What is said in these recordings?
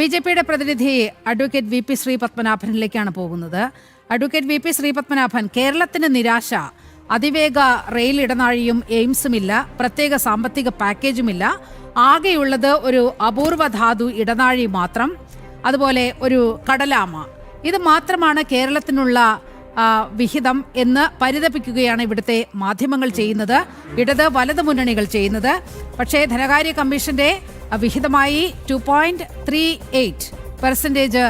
ബിജെപിയുടെ പ്രതിനിധി advocate V P ശ്രീപത്മനാഭനിലേക്കാണ് പോകുന്നത്. അഡ്വക്കേറ്റ് വി പി ശ്രീപത്മനാഭൻ, കേരളത്തിന് നിരാശ. അതിവേഗ റെയിൽ ഇടനാഴിയും എയിംസുമില്ല, പ്രത്യേക സാമ്പത്തിക പാക്കേജുമില്ല, ആകെയുള്ളത് ഒരു അപൂർവ ധാതു ഇടനാഴി മാത്രം, അതുപോലെ ഒരു കടലാമ. ഇത് മാത്രമാണ് കേരളത്തിനുള്ള വിഹിതം എന്ന് പരിതപിക്കുകയാണ് ഇവിടുത്തെ മാധ്യമങ്ങൾ ചെയ്യുന്നത്, ഇടത് വലത് മുന്നണികൾ ചെയ്യുന്നത്. പക്ഷേ ധനകാര്യ കമ്മീഷന്റെ വിഹിതമായി 2.38%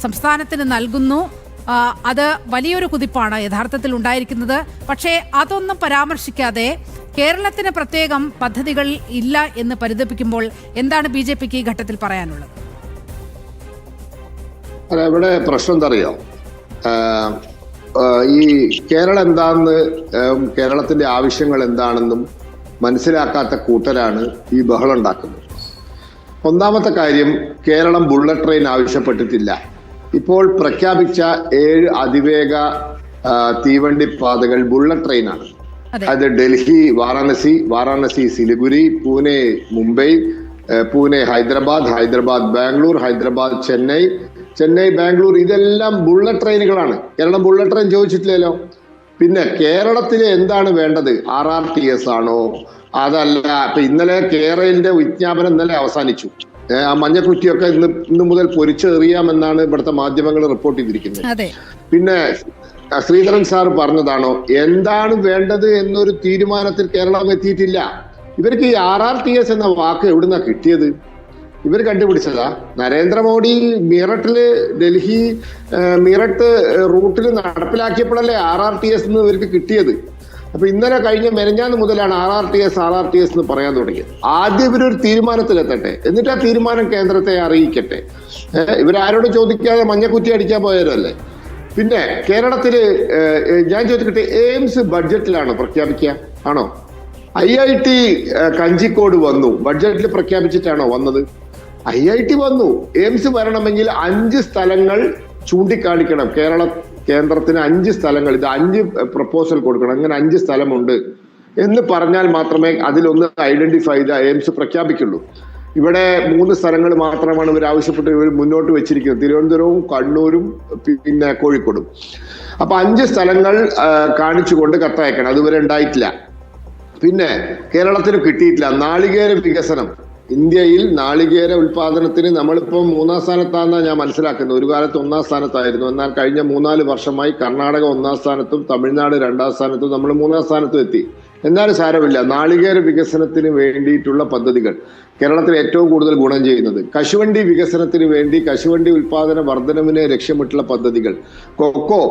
സംസ്ഥാനത്തിന് നൽകുന്നു. അത് വലിയൊരു കുതിപ്പാണ് യഥാർത്ഥത്തിൽ ഉണ്ടായിരിക്കുന്നത്. പക്ഷേ അതൊന്നും പരാമർശിക്കാതെ കേരളത്തിന് പ്രത്യേകം പദ്ധതികൾ ഇല്ല എന്ന് പരിതപിക്കുമ്പോൾ എന്താണ് ബിജെപിക്ക് ഈ ഘട്ടത്തിൽ പറയാനുള്ളത്? ഇവിടെ പ്രശ്നം എന്താ അറിയാം, ഈ കേരളം എന്താണെന്ന്, കേരളത്തിന്റെ ആവശ്യങ്ങൾ എന്താണെന്നും മനസ്സിലാക്കാത്ത കൂട്ടരാണ് ഈ ബഹളം ഉണ്ടാക്കുന്നത്. ഒന്നാമത്തെ കാര്യം, കേരളം ബുള്ളറ്റ് ട്രെയിൻ ആവശ്യപ്പെട്ടിട്ടില്ല. ഇപ്പോൾ പ്രഖ്യാപിച്ച 7 അതിവേഗ തീവണ്ടി പാതകൾ ബുള്ളറ്റ് ട്രെയിനാണ്. അത് ഡൽഹി വാരാണസി, വാരാണസി സിലിഗുരി, പൂനെ മുംബൈ, പൂനെ ഹൈദരാബാദ്, ഹൈദരാബാദ് ബാംഗ്ലൂർ, ഹൈദരാബാദ് ചെന്നൈ, ചെന്നൈ ബാംഗ്ലൂർ, ഇതെല്ലാം ബുള്ളറ്റ് ട്രെയിനുകളാണ്. കേരളം ബുള്ളറ്റ് ട്രെയിൻ ചോദിച്ചിട്ടില്ലല്ലോ. പിന്നെ കേരളത്തിന് എന്താണ് വേണ്ടത്? RRTS ആണോ? അതല്ല, ഇപ്പൊ ഇന്നലെ കേരളിന്റെ വിജ്ഞാപനം ഇന്നലെ അവസാനിച്ചു. ആ മഞ്ഞക്കുറ്റിയൊക്കെ ഇന്ന് മുതൽ പൊരിച്ചെറിയാമെന്നാണ് ഇവിടുത്തെ മാധ്യമങ്ങൾ റിപ്പോർട്ട് ചെയ്തിരിക്കുന്നത്. പിന്നെ ശ്രീധരൻ സാർ പറഞ്ഞതാണോ, എന്താണ് വേണ്ടത് എന്നൊരു തീരുമാനത്തിൽ കേരളം എത്തിയിട്ടില്ല. ഇവർക്ക് ഈ RRTS എന്ന വാക്ക് എവിടുന്നാ കിട്ടിയത്? ഇവർ കണ്ടുപിടിച്ചതാ? നരേന്ദ്രമോദി മീററ്റില്, ഡൽഹി മീററ്റ് റൂട്ടിൽ നടപ്പിലാക്കിയപ്പോഴല്ലേ RRTS എന്ന് ഇവർക്ക് കിട്ടിയത്. അപ്പൊ ഇന്നലെ കഴിഞ്ഞ മെനഞ്ഞാന്ന് മുതലാണ് RRTS എന്ന് പറയാൻ തുടങ്ങിയത്. ആദ്യം ഇവരൊരു തീരുമാനത്തിലെത്തട്ടെ, എന്നിട്ട് ആ തീരുമാനം കേന്ദ്രത്തെ അറിയിക്കട്ടെ. ഇവരാരോട് ചോദിക്കാതെ മഞ്ഞക്കുറ്റി അടിക്കാൻ പോയവരല്ലേ. പിന്നെ കേരളത്തില് ഞാൻ ചോദിക്കട്ടെ, എയിംസ് ബഡ്ജറ്റിലാണോ പ്രഖ്യാപിക്കുക? ആണോ? IIT കഞ്ചിക്കോട് വന്നു, ബഡ്ജറ്റിൽ പ്രഖ്യാപിച്ചിട്ടാണോ വന്നത്? IIT വന്നു. എയിംസ് വരണമെങ്കിൽ 5 സ്ഥലങ്ങൾ ചൂണ്ടിക്കാണിക്കണം. കേന്ദ്രത്തിന് 5 സ്ഥലങ്ങൾ, ഇത് 5 പ്രപ്പോസൽ കൊടുക്കണം, അങ്ങനെ 5 സ്ഥലമുണ്ട് എന്ന് പറഞ്ഞാൽ മാത്രമേ അതിലൊന്ന് ഐഡന്റിഫൈ ചെയ്ത എയിംസ് പ്രഖ്യാപിക്കുള്ളൂ. ഇവിടെ 3 സ്ഥലങ്ങൾ മാത്രമാണ് ഇവർ ആവശ്യപ്പെട്ട് ഇവർ മുന്നോട്ട് വെച്ചിരിക്കുന്നത്, തിരുവനന്തപുരവും കണ്ണൂരും പിന്നെ കോഴിക്കോടും. അപ്പൊ 5 സ്ഥലങ്ങൾ കാണിച്ചുകൊണ്ട് കത്തയക്കണം. അതുവരെ ഉണ്ടായിട്ടില്ല. പിന്നെ കേരളത്തിന് കിട്ടിയിട്ടില്ല നാളികേര വികസനം. ഇന്ത്യയിൽ നാളികേര ഉൽപാദനത്തിന് നമ്മളിപ്പോൾ 3ാം സ്ഥാനത്താണെന്നാണ് ഞാൻ മനസ്സിലാക്കുന്നത്. ഒരു കാലത്ത് 1ാം സ്ഥാനത്തായിരുന്നു. എന്നാൽ കഴിഞ്ഞ 3-4 വർഷമായി കർണാടക 1ാം സ്ഥാനത്തും തമിഴ്നാട് 2ാം സ്ഥാനത്തും നമ്മൾ 3ാം സ്ഥാനത്തും എത്തി. എന്നാലും സാരമില്ല. നാളികേര വികസനത്തിന് വേണ്ടിയിട്ടുള്ള പദ്ധതികൾ കേരളത്തിൽ ഏറ്റവും കൂടുതൽ ഗുണം ചെയ്യുന്നത്. കശുവണ്ടി വികസനത്തിന് വേണ്ടി, കശുവണ്ടി ഉൽപാദന വർധനവിനെ ലക്ഷ്യമിട്ടുള്ള പദ്ധതികൾ, കൊക്കോ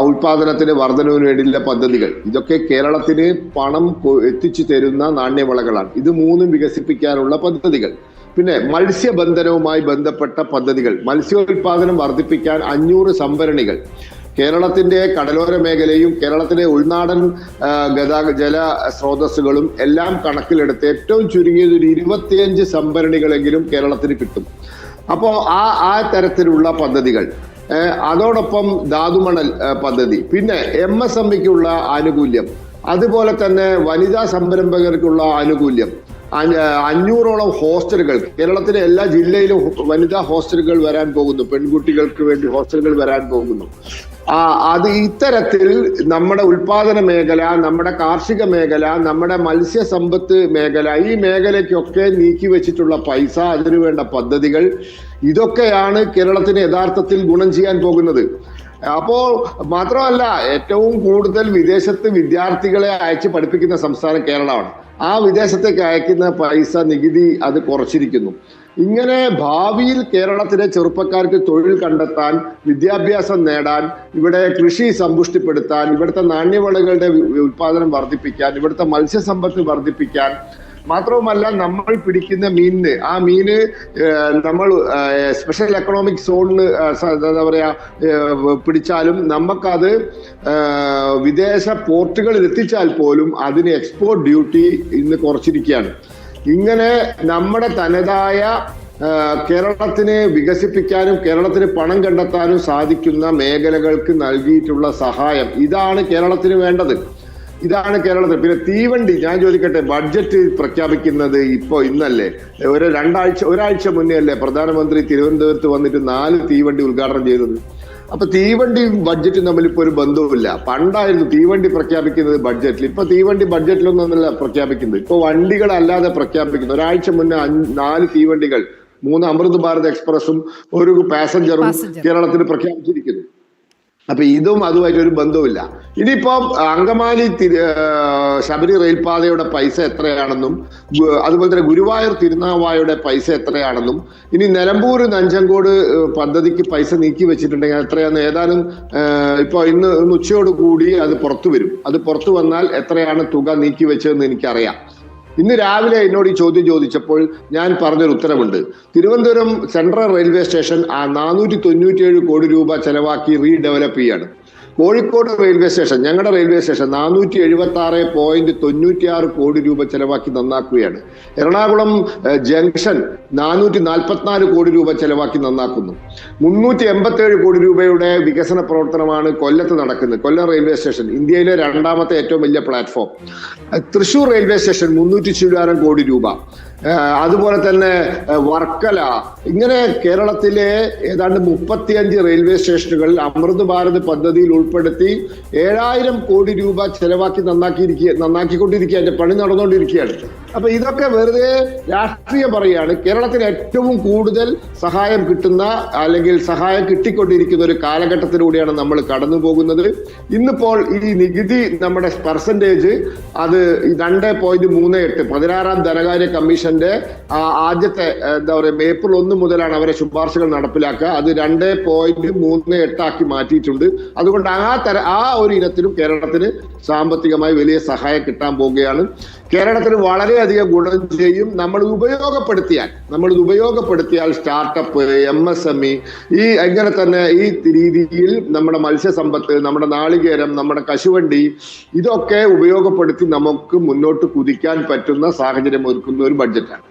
ഉൽപാദനത്തിന് വർധനവിന് വേണ്ടിയുള്ള പദ്ധതികൾ, ഇതൊക്കെ കേരളത്തിന് പണം എത്തിച്ചു തരുന്ന നാണ്യവിളകളാണ്. ഇത് 3ഉം വികസിപ്പിക്കാനുള്ള പദ്ധതികൾ. പിന്നെ മത്സ്യബന്ധനവുമായി ബന്ധപ്പെട്ട പദ്ധതികൾ, മത്സ്യോൽപാദനം വർദ്ധിപ്പിക്കാൻ 500 സംഭരണികൾ. കേരളത്തിന്റെ കടലോര മേഖലയും കേരളത്തിലെ ഉൾനാടൻ ജല സ്രോതസ്സുകളും എല്ലാം കണക്കിലെടുത്ത് ഏറ്റവും ചുരുങ്ങിയത് ഒരു 25 സംഭരണികളെങ്കിലും കേരളത്തിന് കിട്ടും. അപ്പോൾ ആ തരത്തിലുള്ള പദ്ധതികൾ, അതോടൊപ്പം ധാതുമണൽ പദ്ധതി, പിന്നെ MSMEക്കുള്ള ആനുകൂല്യം, അതുപോലെ തന്നെ വനിതാ സംരംഭകർക്കുള്ള ആനുകൂല്യം, 500ഓളം ഹോസ്റ്റലുകൾ. കേരളത്തിലെ എല്ലാ ജില്ലയിലും വനിതാ ഹോസ്റ്റലുകൾ വരാൻ പോകുന്നു, പെൺകുട്ടികൾക്ക് വേണ്ടി ഹോസ്റ്റലുകൾ വരാൻ പോകുന്നു. അത് ഇത്തരത്തിൽ നമ്മുടെ ഉൽപാദന മേഖല, നമ്മുടെ കാർഷിക മേഖല, നമ്മുടെ മത്സ്യസമ്പത്ത് മേഖല, ഈ മേഖലയ്ക്കൊക്കെ നീക്കി വെച്ചിട്ടുള്ള പൈസ, അതിനുവേണ്ട പദ്ധതികൾ, ഇതൊക്കെയാണ് കേരളത്തിന് യഥാർത്ഥത്തിൽ ഗുണം ചെയ്യാൻ പോകുന്നത്. അപ്പോൾ മാത്രമല്ല, ഏറ്റവും കൂടുതൽ വിദേശത്ത് വിദ്യാർത്ഥികളെ അയച്ച് പഠിപ്പിക്കുന്ന സംസ്ഥാനം കേരളമാണ്. ആ വിദേശത്തേക്ക് അയക്കുന്ന പൈസ, നികുതി അത് കുറച്ചിരിക്കുന്നു. ഇങ്ങനെ ഭാവിയിൽ കേരളത്തിലെ ചെറുപ്പക്കാർക്ക് തൊഴിൽ കണ്ടെത്താൻ, വിദ്യാഭ്യാസം നേടാൻ, ഇവിടെ കൃഷി സമ്പുഷ്ടിപ്പെടുത്താൻ, ഇവിടുത്തെ നാണ്യവിളകളുടെ ഉൽപാദനം വർദ്ധിപ്പിക്കാൻ, ഇവിടുത്തെ മത്സ്യസമ്പത്ത് വർദ്ധിപ്പിക്കാൻ, മാത്രവുമല്ല നമ്മൾ പിടിക്കുന്ന മീനിന്, ആ മീന് നമ്മൾ സ്പെഷ്യൽ എക്കണോമിക് സോണിന് എന്താ പറയാ പിടിച്ചാലും നമുക്കത് വിദേശ പോർട്ടുകളിൽ എത്തിച്ചാൽ പോലും അതിന് എക്സ്പോർട്ട് ഡ്യൂട്ടി ഇന്ന് കുറച്ചിരിക്കുകയാണ്. ഇങ്ങനെ നമ്മുടെ തനതായ കേരളത്തിനെ വികസിപ്പിക്കാനും കേരളത്തിന് പണം കണ്ടെത്താനും സാധിക്കുന്ന മേഖലകൾക്ക് നൽകിയിട്ടുള്ള സഹായം, ഇതാണ് കേരളത്തിന് വേണ്ടത്. ഇതാണ് കേരളത്തിൽ. പിന്നെ തീവണ്ടി, ഞാൻ ചോദിക്കട്ടെ, ബഡ്ജറ്റ് പ്രഖ്യാപിക്കുന്നത് ഇന്നല്ലേ? ഒരാഴ്ച മുന്നേ അല്ലേ പ്രധാനമന്ത്രി തിരുവനന്തപുരത്ത് വന്നിട്ട് 4 തീവണ്ടി ഉദ്ഘാടനം ചെയ്തത്? അപ്പൊ തീവണ്ടിയും ബഡ്ജറ്റും തമ്മിൽ ഇപ്പൊ ഒരു ബന്ധവുമില്ല. പണ്ടായിരുന്നു തീവണ്ടി പ്രഖ്യാപിക്കുന്നത് ബഡ്ജറ്റിൽ, ഇപ്പൊ തീവണ്ടി ബഡ്ജറ്റിലൊന്നല്ല പ്രഖ്യാപിക്കുന്നത്, ഇപ്പൊ വണ്ടികളല്ലാതെ പ്രഖ്യാപിക്കുന്നു. ഒരാഴ്ച മുന്നേ 4 തീവണ്ടികൾ, 3 അമൃത് ഭാരത് എക്സ്പ്രസും 1 പാസഞ്ചറും കേരളത്തിൽ പ്രഖ്യാപിച്ചിരിക്കുന്നു. അപ്പൊ ഇതും അതുമായിട്ട് ഒരു ബന്ധവുമില്ല. ഇനിയിപ്പോ അങ്കമാലി ശബരി റെയിൽപാതയുടെ പൈസ എത്രയാണെന്നും, അതുപോലെ തന്നെ ഗുരുവായൂർ തിരുനാവായയുടെ പൈസ എത്രയാണെന്നും, ഇനി നിലമ്പൂർ നഞ്ചങ്കോട് പദ്ധതിക്ക് പൈസ നീക്കി വെച്ചിട്ടുണ്ടെങ്കിൽ എത്രയാന്ന് ഏതാനും ഇന്ന് ഉച്ചയോട് കൂടി അത് പുറത്തു വരും. അത് പുറത്തു വന്നാൽ എത്രയാണ് തുക നീക്കി വെച്ചതെന്ന് എനിക്കറിയാം. ഇന്ന് രാവിലെ എന്നോട് ഈ ചോദ്യം ചോദിച്ചപ്പോൾ ഞാൻ പറഞ്ഞൊരു ഉത്തരവുണ്ട്. തിരുവനന്തപുരം സെൻട്രൽ റെയിൽവേ സ്റ്റേഷൻ 497 കോടി രൂപ ചെലവാക്കി റീഡെവലപ്പ് ചെയ്യാണ്. കോഴിക്കോട് റെയിൽവേ സ്റ്റേഷൻ, ഞങ്ങളുടെ റെയിൽവേ സ്റ്റേഷൻ 476.96 കോടി രൂപ ചെലവാക്കി നന്നാക്കുകയാണ്. എറണാകുളം ജംഗ്ഷൻ 444 കോടി രൂപ ചെലവാക്കി നന്നാക്കുന്നു. 387 കോടി രൂപയുടെ വികസന പ്രവർത്തനമാണ് കൊല്ലത്ത് നടക്കുന്നത്. കൊല്ലം റെയിൽവേ സ്റ്റേഷൻ ഇന്ത്യയിലെ 2ാമത്തെ ഏറ്റവും വലിയ പ്ലാറ്റ്ഫോം. തൃശൂർ റെയിൽവേ സ്റ്റേഷൻ 300 കോടി രൂപ. അതുപോലെ തന്നെ വർക്കല, ഇങ്ങനെ കേരളത്തിലെ ഏതാണ്ട് 35 റെയിൽവേ സ്റ്റേഷനുകൾ അമൃത് ഭാരത് പദ്ധതിയിൽ ഉൾപ്പെടുത്തി 7000 കോടി രൂപ ചെലവാക്കി നന്നാക്കിക്കൊണ്ടിരിക്കുക, അതിന്റെ പണി നടന്നുകൊണ്ടിരിക്കുകയാണ്. അപ്പൊ ഇതൊക്കെ വെറുതെ രാഷ്ട്രീയം പറയുകയാണ്. കേരളത്തിന് ഏറ്റവും കൂടുതൽ സഹായം കിട്ടുന്ന, അല്ലെങ്കിൽ സഹായം കിട്ടിക്കൊണ്ടിരിക്കുന്ന ഒരു കാലഘട്ടത്തിലൂടെയാണ് നമ്മൾ കടന്നു പോകുന്നത്. ഇന്നിപ്പോൾ ഈ നികുതി നമ്മുടെ പെർസെന്റേജ് അത് 2.38 16ാം ധനകാര്യ കമ്മീഷന്റെ ആദ്യത്തെ ഏപ്രിൽ 1 മുതലാണ് അവരെ ശുപാർശകൾ നടപ്പിലാക്കുക. അത് 2.38 ആക്കി മാറ്റിയിട്ടുണ്ട്. അതുകൊണ്ട് ആ ഒരു ഇനത്തിലും കേരളത്തിന് സാമ്പത്തികമായി വലിയ സഹായം കിട്ടാൻ പോവുകയാണ്. കേരളത്തിന് വളരെയധികം ഗുണം ചെയ്യും നമ്മൾ ഉപയോഗപ്പെടുത്തിയാൽ സ്റ്റാർട്ടപ്പ്, MSME, എങ്ങനെ തന്നെ ഈ രീതിയിൽ നമ്മുടെ മത്സ്യസമ്പത്ത്, നമ്മുടെ നാളികേരം, നമ്മുടെ കശുവണ്ടി, ഇതൊക്കെ ഉപയോഗപ്പെടുത്തി നമുക്ക് മുന്നോട്ട് കുതിക്കാൻ പറ്റുന്ന സാഹചര്യം ഒരുക്കുന്ന ഒരു ബഡ്ജറ്റാണ്.